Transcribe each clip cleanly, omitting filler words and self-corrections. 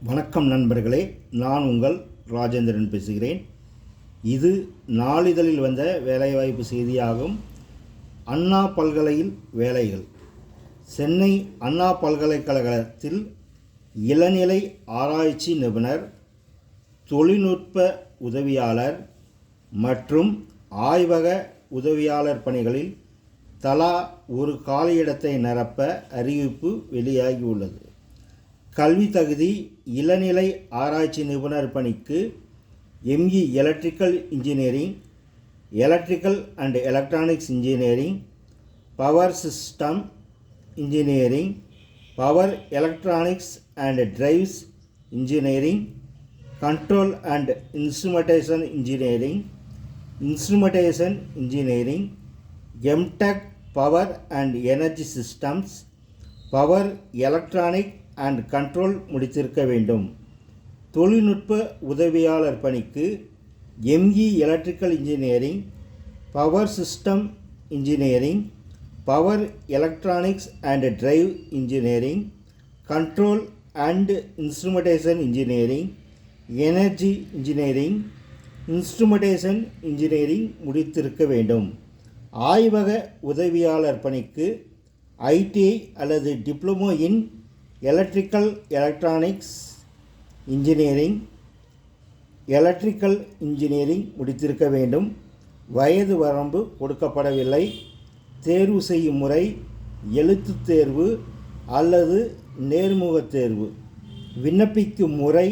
வணக்கம் நண்பர்களே, நான் உங்கள் ராஜேந்திரன் பேசுகிறேன். இது நாளிதழில் வந்த வேலைவாய்ப்பு செய்தியாகும். அண்ணா பல்கலையில் வேலைகள். சென்னை அண்ணா பல்கலைக்கழகத்தில் இளநிலை ஆராய்ச்சி நிபுணர், தொழில்நுட்ப உதவியாளர் மற்றும் ஆய்வக உதவியாளர் பணிகளில் தலா ஒரு காலியிடத்தை நிரப்ப அறிவிப்பு வெளியாகியுள்ளது. கல்வி தகுதி: இளநிலை ஆராய்ச்சி நிபுணர் பணிக்கு ME electrical engineering, electrical and electronics engineering, power system engineering, power electronics and drives engineering, control and instrumentation engineering, instrumentation engineering, MTech power and energy systems, power electronic and control முடித்திருக்க வேண்டும். தொழில்நுட்ப உதவியாளர் பணிக்கு ME electrical engineering, power system engineering, power electronics and drive engineering, control and instrumentation engineering, energy engineering, instrumentation engineering முடித்திருக்க வேண்டும். ஆய்வக உதவியாளர் பணிக்கு ITI அல்லது diploma in electrical electronics engineering, electrical engineering முடித்திருக்க வேண்டும். வயது வரம்பு கொடுக்கப்படவில்லை. தேர்வு செய்யும் முறை எழுத்துத் தேர்வு அல்லது நேர்முகத் தேர்வு. விண்ணப்பிக்கும் முறை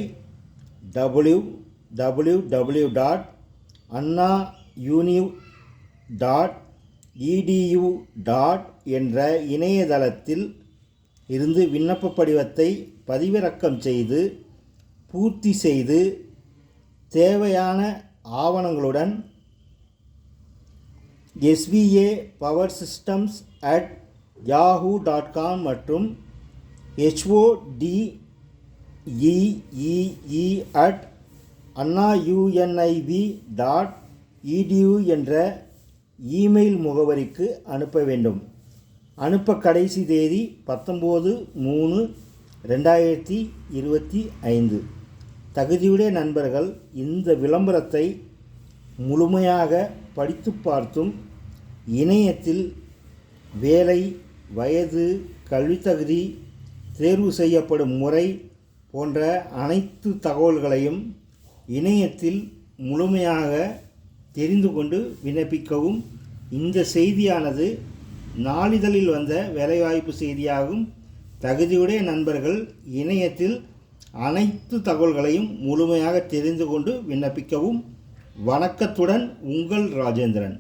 www.annauniv.edu என்ற இணையதளத்தில் இருந்து விண்ணப்ப படிவத்தை பதிவிறக்கம் செய்து பூர்த்தி செய்து தேவையான ஆவணங்களுடன் svapowersystems@yahoo.com மற்றும் HODEE@annauniv.edu என்ற இமெயில் முகவரிக்கு அனுப்ப வேண்டும். அனுப்ப கடைசி தேதி 19/3/2025. தகுதியுடைய நண்பர்கள் இந்த விளம்பரத்தை முழுமையாக படித்து பார்த்தும் இணையத்தில் வேலை, வயது, கல்வி தகுதி, தேர்வு செய்யப்படும் முறை போன்ற அனைத்து தகவல்களையும் இணையத்தில் முழுமையாக தெரிந்து கொண்டு விண்ணப்பிக்கவும். இந்த செய்தியானது நாளிதழில் வந்த வேலைவாய்ப்பு செய்தியாகும். தகுதியுடைய நண்பர்கள் இணையத்தில் அனைத்து தகவல்களையும் முழுமையாக தெரிந்து கொண்டு விண்ணப்பிக்கவும். வணக்கத்துடன் உங்கள் ராஜேந்திரன்.